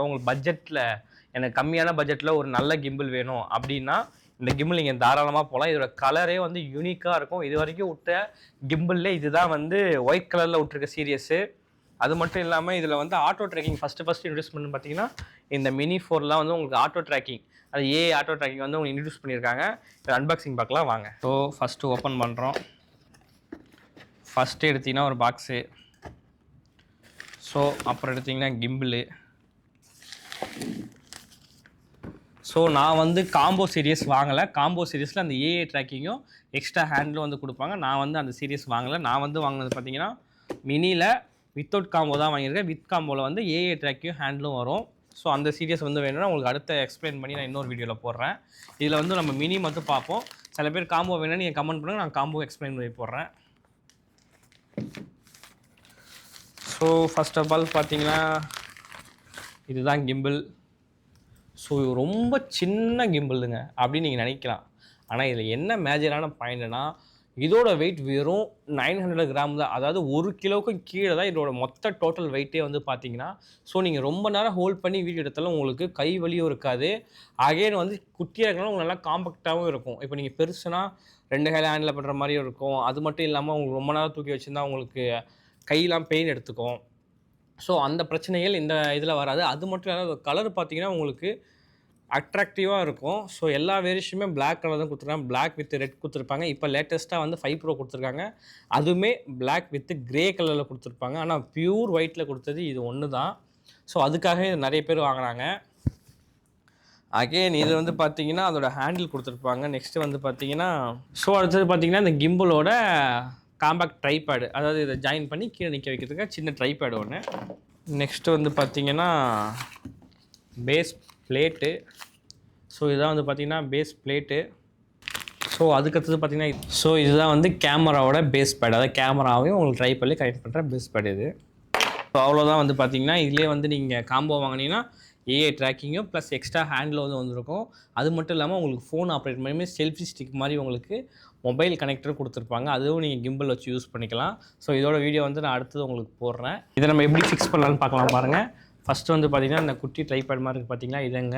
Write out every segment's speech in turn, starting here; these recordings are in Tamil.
உங்களுக்கு பட்ஜெட்டில் எனக்கு கம்மியான பட்ஜெட்டில் ஒரு நல்ல கிம்பிள் வேணும் அப்படின்னா இந்த கிம்பிள் நீங்கள் தாராளமாக போகலாம். இதோட கலரே வந்து யூனிக்காக இருக்கும். இது வரைக்கும் விட்ட கிம்பிள்லே இதுதான் வந்து ஒயிட் கலரில் விட்டுருக்க சீரியஸு. அது மட்டும் இல்லாமல் இதில் வந்து ஆட்டோ ட்ராக்கிங் ஃபஸ்ட்டு இன்ட்ரடியூஸ் பண்ணி பார்த்தீங்கன்னா இந்த மினி 4லாம் வந்து உங்களுக்கு ஆட்டோ ட்ராக்கிங், அது ஆட்டோ ட்ராக்கிங் வந்து உங்களுக்கு இன்ட்ரடியூஸ் பண்ணியிருக்காங்க. இதை அன்பாக்சிங் பார்க்கலாம் வாங்க. ஸோ ஃபஸ்ட்டு ஓப்பன் பண்ணுறோம். ஃபஸ்ட்டு எடுத்திங்கன்னா ஒரு பாக்ஸு. ஸோ அப்புறம் எடுத்திங்கன்னா கிம்பிளு. ஸோ நான் வந்து காம்போ சீரியஸ் வாங்கலை. காம்போ சீரியஸில் அந்த ட்ராக்கிங்கும் எக்ஸ்ட்ரா ஹேண்டிலும் வந்து கொடுப்பாங்க. நான் வந்து அந்த சீரியஸ் வாங்கலை. நான் வந்து வாங்கினது பார்த்தீங்கன்னா மினியில் வித்தவுட் காம்போ தான் வாங்கியிருக்கேன். வித் காம்போவில் வந்து ட்ராக்கியும் ஹேண்டிலும் வரும். ஸோ அந்த சீரியஸ் வந்து வேணும்னா உங்களுக்கு அடுத்த எக்ஸ்பிளைன் பண்ணி நான் இன்னொரு வீடியோவில் போடுறேன். இதில் வந்து நம்ம மினி மட்டும் பார்ப்போம். சில பேர் காம்போ வேணும்னு நீங்கள் கமெண்ட் பண்ணுங்கள், நான் காம்போ எக்ஸ்பிளைன் பண்ணி போடுறேன். ஸோ ஃபர்ஸ்ட் ஆஃப் ஆல் பார்த்தீங்கன்னா இதுதான் கிம்பிள். ஸோ ரொம்ப சின்ன கிம்பிளுங்க அப்படின்னு நீங்கள் நினைக்கலாம். ஆனால் இதில் என்ன மேஜரான பாயிண்ட்னா இதோட வெயிட் வெறும் 900 கிராம் தான். அதாவது 1 கிலோவுக்கும் கீழே தான் இதோட மொத்த டோட்டல் வெயிட்டே வந்து பார்த்தீங்கன்னா. ஸோ நீங்கள் ரொம்ப நேரம் ஹோல்ட் பண்ணி வீடியோ எடுத்தாலும் உங்களுக்கு கை வலியும் இருக்காது. அகைன் வந்து குட்டியாக இருக்கனால உங்களுக்கு நல்லா காம்பேக்டாகவும் இருக்கும். இப்போ நீங்கள் பெருசுனா 2 கையில் ஹேண்டில் பண்ணுற மாதிரியும் இருக்கும். அது மட்டும் இல்லாமல் உங்களுக்கு ரொம்ப நேரம் தூக்கி வச்சுருந்தா உங்களுக்கு கையெல்லாம் பெயின் எடுத்துக்கும். ஸோ அந்த பிரச்சனைகள் இந்த இதில் வராது. அது மட்டும் இல்லாமல் கலர் பார்த்தீங்கன்னா உங்களுக்கு அட்ராக்டிவாக இருக்கும். ஸோ எல்லா வேரியேஷனுமே பிளாக் கலர் தான் கொடுத்துருக்காங்க. பிளாக் வித் ரெட் கொடுத்துருப்பாங்க. இப்போ லேட்டஸ்ட்டாக வந்து 5 Pro கொடுத்துருக்காங்க. அதுவுமே பிளாக் வித் கிரே கலரில் கொடுத்துருப்பாங்க. ஆனால் பியூர் ஒயிட்டில் கொடுத்தது இது ஒன்று தான். ஸோ அதுக்காக இது நிறைய பேர் வாங்கினாங்க. அகெயின் இது வந்து பார்த்தீங்கன்னா அதோட ஹேண்டில் கொடுத்துருப்பாங்க. நெக்ஸ்ட்டு வந்து பார்த்தீங்கன்னா அடுத்தது பார்த்தீங்கன்னா இந்த கிம்பிளோட காம்பேக்ட் ட்ரைபேடு, அதாவது இதை ஜாயின் பண்ணி கீழே நிற்க வைக்கிறதுக்கு சின்ன ட்ரைபேடு ஒன்று. நெக்ஸ்ட்டு வந்து பார்த்தீங்கன்னா பேஸ் பிளேட்டு. ஸோ இதுதான் வந்து பார்த்திங்கன்னா பேஸ் பிளேட்டு. ஸோ அதுக்கடுத்தது பார்த்திங்கன்னா இதுதான் வந்து கேமராவோட பேஸ் பேட், அதாவது கேமராவையும் உங்களுக்கு ட்ரைபேட்லேயே கனெக்ட் பண்ணுற பேஸ் பேட் இது. ஸோ அவ்வளோதான் வந்து பார்த்திங்கன்னா இதிலே வந்து நீங்கள் காம்போ வாங்கினீங்கன்னா ட்ராக்கிங்கும் ப்ளஸ் எக்ஸ்ட்ரா ஹேண்டில் வந்து வந்துருக்கும். அது மட்டும் இல்லாமல் உங்களுக்கு ஃபோன் ஆப்ரேட் பண்ணி செல்ஃபி ஸ்டிக் மாதிரி உங்களுக்கு மொபைல் கனெக்டர் கொடுத்துருப்பாங்க. அதுவும் நீங்கள் கிம்பிள் வச்சு யூஸ் பண்ணிக்கலாம். ஸோ இதோட வீடியோ வந்து நான் அடுத்தது உங்களுக்கு போடுறேன். இதை நம்ம எப்படி ஃபிக்ஸ் பண்ணலான்னு பார்க்கலாம் பாருங்கள். ஃபஸ்ட்டு வந்து பார்த்திங்கன்னா இந்த குட்டி ட்ரைபேட் மாதிரி இருக்குது பார்த்திங்கன்னா, இதங்க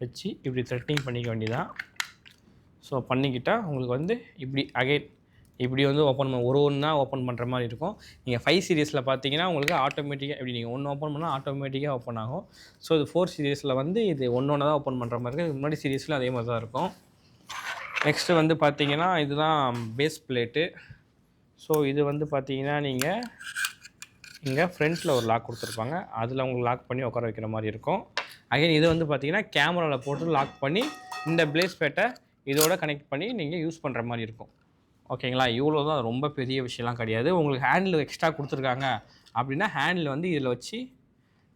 வச்சு இப்படி த்ரெட்டிங் பண்ணிக்க வேண்டியதான். ஸோ பண்ணிக்கிட்டால் உங்களுக்கு வந்து இப்படி அகைன் இப்படி வந்து ஓப்பன் பண்ண ஒன்றா ஓப்பன் பண்ணுற மாதிரி இருக்கும். நீங்கள் 5 சீரியஸில் பார்த்தீங்கன்னா உங்களுக்கு ஆட்டோமேட்டிக்காக இப்படி நீங்கள் ஒன்று ஓப்பன் பண்ணால் ஆட்டோமேட்டிக்காக ஓப்பன் ஆகும். ஸோ இது 4 சீரியஸில் வந்து இது ஒன்று தான் ஓப்பன் பண்ணுற மாதிரி இருக்குது. முன்னாடி சீரியஸில் அதே மாதிரி தான் இருக்கும். நெக்ஸ்ட்டு வந்து பார்த்தீங்கன்னா இதுதான் பேஸ் பிளேட்டு. ஸோ இது வந்து பார்த்தீங்கன்னா நீங்கள் இங்கே ஃப்ரண்ட்டில் ஒரு லாக் கொடுத்துருப்பாங்க. அதில் உங்களுக்கு லாக் பண்ணி உட்கார வைக்கிற மாதிரி இருக்கும். அகைன் இது வந்து பார்த்தீங்கன்னா கேமராவில் போட்டு லாக் பண்ணி இந்த பேஸ் பிளேட்டை இதோட கனெக்ட் பண்ணி நீங்கள் யூஸ் பண்ணுற மாதிரி இருக்கும். ஓகேங்களா, இவ்வளோ தான், ரொம்ப பெரிய விஷயம்லாம் கிடையாது. உங்களுக்கு ஹேண்டில் எக்ஸ்ட்ரா கொடுத்துருக்காங்க அப்படின்னா ஹேண்டில் வந்து இதில் வச்சு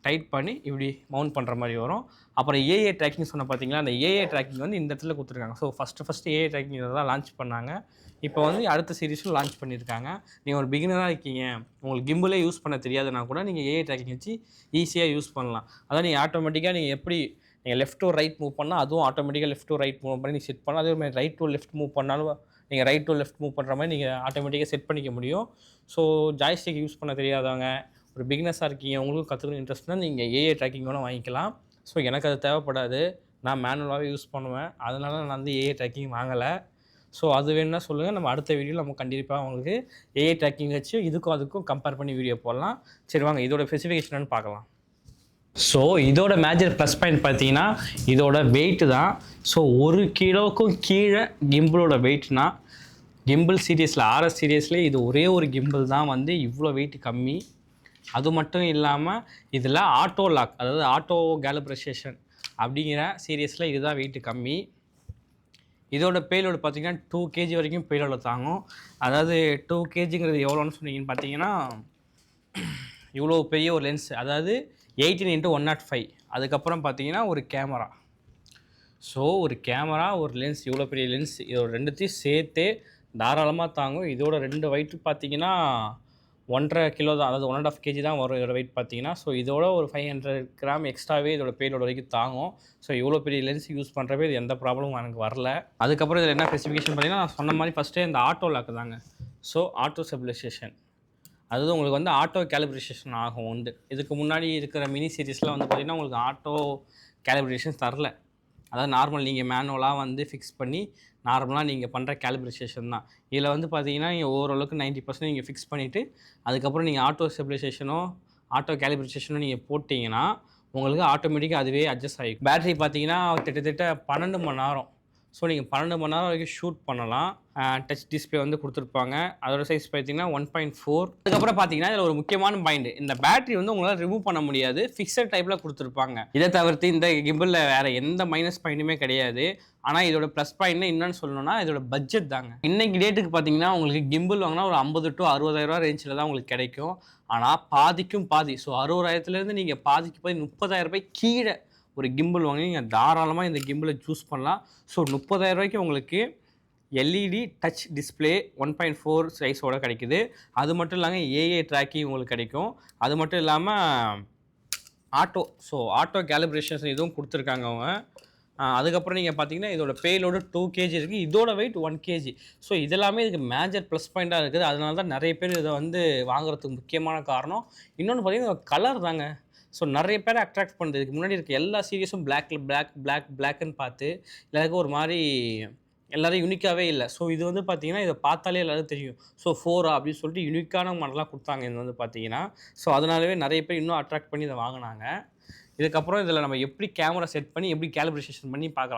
டைட் பண்ணி இப்படி மவுண்ட் பண்ணுற மாதிரி வரும். அப்புறம் ட்ராக்கிங் சொன்ன பார்த்தீங்களா, அந்த ட்ராக்கிங் வந்து இந்த இடத்துல கொடுத்துருக்காங்க. ஸோ ஃபஸ்ட்டு ட்ராக்கிங் இதை தான் லான்ச் பண்ணாங்க. இப்போ வந்து அடுத்த சீரிஸும் லான்ச் பண்ணியிருக்காங்க. நீங்கள் ஒரு பிகினராக இருக்கீங்க, உங்களுக்கு கிம்பிளே யூஸ் பண்ண தெரியாதுன்னா கூட நீங்கள் ட்ராக்கிங் வச்சு ஈஸியாக யூஸ் பண்ணலாம். அதான் நீங்கள் ஆட்டோமேட்டிக்காக நீங்கள் எப்படி நீங்கள் லெஃப்ட் டு ரைட் மூவ் பண்ணால் அதுவும் ஆட்டோமேட்டிக்காக லெஃப்ட் டு ரைட் மூவ் பண்ணி நீங்கள் செட் பண்ணலாம். அதே மாதிரி ரைட் டு லெஃப்ட் மூவ் பண்ணாலும் நீங்கள் ரைட் டு லெஃப்ட் மூவ் பண்ணுற மாதிரி நீங்கள் ஆட்டோமேட்டிக்காக செட் பண்ணிக்க முடியும். ஸோ ஜாய்ஸ்டிக் யூஸ் பண்ண தெரியாதவங்க, ஒரு பிகினஸாக இருக்கீங்க, உங்களுக்கும் கற்றுக்கணும் இன்ட்ரெஸ்ட்னா நீங்கள் ட்ராக்கிங் வேணால் வாங்கிக்கலாம். ஸோ எனக்கு அது தேவைப்படாது, நான் மேனுவலாகவே யூஸ் பண்ணுவேன். அதனால நான் வந்து ட்ராக்கிங் வாங்கலை. ஸோ அது வேணுன்னா சொல்லுங்கள், நம்ம அடுத்த வீடியோவில் நம்ம கண்டிப்பாக உங்களுக்கு ட்ராக்கிங் வச்சு இதுக்கும் அதுக்கும் கம்பேர் பண்ணி வீடியோ போடலாம். சரி வாங்க இதோட ஸ்பெசிஃபிகேஷன் பார்க்கலாம். ஸோ இதோட மேஜர் ப்ளஸ் பாயிண்ட் பார்த்தீங்கன்னா இதோட வெயிட்டு தான். ஸோ 1 கிலோவுக்கும் கீழே கிம்பிளோட வெயிட்னா கிம்பிள் சீரியஸில் ஆர்எஸ் சீரியஸ்லேயே இது ஒரே ஒரு கிம்பிள் தான் வந்து இவ்வளோ வெயிட் கம்மி. அது மட்டும் இல்லாமல் இதில் ஆட்டோ லாக், அதாவது ஆட்டோ கேலிப்ரேஷன் அப்படிங்கிற சீரியஸில் இதுதான் வெயிட்டு கம்மி. இதோட பேலோடு பார்த்திங்கன்னா 2 kg வரைக்கும் பேலோடு தாங்கும். அதாவது 2 kgங்கிறது எவ்வளோன்னு சொன்னீங்கன்னு பார்த்தீங்கன்னா இவ்வளோ பெரிய ஒரு லென்ஸ், அதாவது 18x105. அதுக்கப்புறம் பார்த்தீங்கன்னா ஒரு கேமரா. ஸோ ஒரு கேமரா, ஒரு லென்ஸ், இவ்வளோ பெரிய லென்ஸ், இதோட ரெண்டுத்தையும் சேர்த்தே தாராளமாக தாங்கும். இதோட 2 வெயிட் பார்த்தீங்கன்னா 1.5 கிலோ தான், அதாவது 1.5 kg தான் வரும் இதோட வெயிட் பார்த்தீங்கன்னா. ஸோ இதோட ஒரு 500 கிராம் எக்ஸ்ட்ராவே இதோட பேலோட வரைக்கும் தாங்கும். ஸோ இவ்வளோ பெரிய லென்ஸ் யூஸ் பண்ணுறப்பே இது எந்த ப்ராப்ளமும் எனக்கு வரல. அதுக்கப்புறம் இதில் என்ன ஸ்பெசிஃபிகேஷன் பார்த்தீங்கன்னா நான் சொன்ன மாதிரி ஃபஸ்ட்டே இந்த ஆட்டோ லாக் தாங்க. ஸோ ஆட்டோ ஸ்டெபிலைசேஷன், அதாவது உங்களுக்கு வந்து ஆட்டோ கேலிப்ரேஷன் ஆகும் உண்டு. இதுக்கு முன்னாடி இருக்கிற மினி சீரிஸ்லாம் வந்து பார்த்தீங்கன்னா, உங்களுக்கு ஆட்டோ கேலிப்ரேஷன் தரல. அதாவது நார்மல் நீங்கள் மேனுவலாக வந்து ஃபிக்ஸ் பண்ணி நார்மலாக நீங்கள் பண்ணுற கேலிப்ரேஷன் தான். இதில் வந்து பார்த்தீங்கன்னா, நீங்கள் ஓரளவுக்கு 90% நீங்கள் ஃபிக்ஸ் பண்ணிவிட்டு, அதுக்கப்புறம் நீங்கள் ஆட்டோ ஸ்டெபிலைசேஷனோ, ஆட்டோ கேலிப்ரேஷனோ நீங்கள் போட்டிங்கன்னா, உங்களுக்கு ஆட்டோமேட்டிக்காக அதுவே அட்ஜஸ்ட் ஆகிக்கும். பேட்டரி பார்த்தீங்கன்னா, கிட்டத்தட்ட 12 மணி நேரம். ஸோ நீங்கள் 12 மணி நேரம் வரைக்கும் ஷூட் பண்ணலாம். டச் டிஸ்பிளே வந்து கொடுத்துருப்பாங்க. அதோட சைஸ் பார்த்தீங்கன்னா 1.4. அதுக்கப்புறம் பார்த்தீங்கன்னா இதில் ஒரு முக்கியமான பாயிண்ட், இந்த பேட்டரி வந்து உங்களால் ரிமூவ் பண்ண முடியாது. ஃபிக்ஸட் டைப்பில் கொடுத்துருப்பாங்க. இதை தவிர்த்து இந்த கிம்பிளில் வேறு எந்த மைனஸ் பாயிண்ட்டுமே கிடையாது. ஆனால் இதோட ப்ளஸ் பாயிண்ட் என்னன்னு சொல்லணும்னா இதோட பட்ஜெட் தாங்க. இன்னைக்கு டேட்டுக்கு பார்த்தீங்கன்னா உங்களுக்கு கிம்பிள் வாங்கினா ஒரு 50 to 60,000 ரேஞ்சில் தான் உங்களுக்கு கிடைக்கும். ஆனால் பாதிக்கும் பாதி. ஸோ 60,000லேருந்து நீங்கள் பாதிக்கு பாதி 30,000 கீழே ஒரு கிம்பிள் வாங்கி நீங்கள் தாராளமாக இந்த கிம்பிளை சூஸ் பண்ணலாம். ஸோ 30,000 உங்களுக்கு எல்இடி டச் டிஸ்பிளே 1.4 சைஸோட கிடைக்குது. அது மட்டும் இல்லாமல் ஏஐ ட்ராக்கிங் உங்களுக்கு கிடைக்கும். அது மட்டும் இல்லாமல் ஆட்டோ கேலிப்ரேஷன்ஸ் இதுவும் கொடுத்துருக்காங்க அவங்க. அதுக்கப்புறம் நீங்கள் பார்த்தீங்கன்னா இதோட பேலோடு 2 kg இருக்குது. இதோட வெயிட் 1 kg. ஸோ இதெல்லாமே இதுக்கு மேஜர் ப்ளஸ் பாயிண்ட்டாக இருக்குது. அதனால தான் நிறைய பேர் இதை வந்து வாங்குறதுக்கு முக்கியமான காரணம். இன்னொன்று பார்த்தீங்கன்னா கலர் தாங்க. ஸோ நிறைய பேரை அட்ராக்ட் பண்ணுறது. இதுக்கு முன்னாடி இருக்க எல்லா சீரியஸும் பிளாக்னு பார்த்து எல்லாருக்கும் ஒரு மாதிரி எல்லோரும் யூனிக்காகவே இல்லை. ஸோ இது வந்து பார்த்தீங்கன்னா இதை பார்த்தாலே எல்லோரும் தெரியும். ஸோ 4 அப்படின்னு சொல்லிட்டு யூனிக்கான மாடலாக கொடுத்தாங்க இது வந்து பார்த்தீங்கன்னா. ஸோ அதனாலவே நிறைய பேர் இன்னும் அட்ராக்ட் பண்ணி இதை வாங்கினாங்க. இதுக்கப்புறம் இதில் நம்ம எப்படி கேமரா செட் பண்ணி எப்படி கேலிப்ரேஷன் பண்ணி பார்க்கலாம்.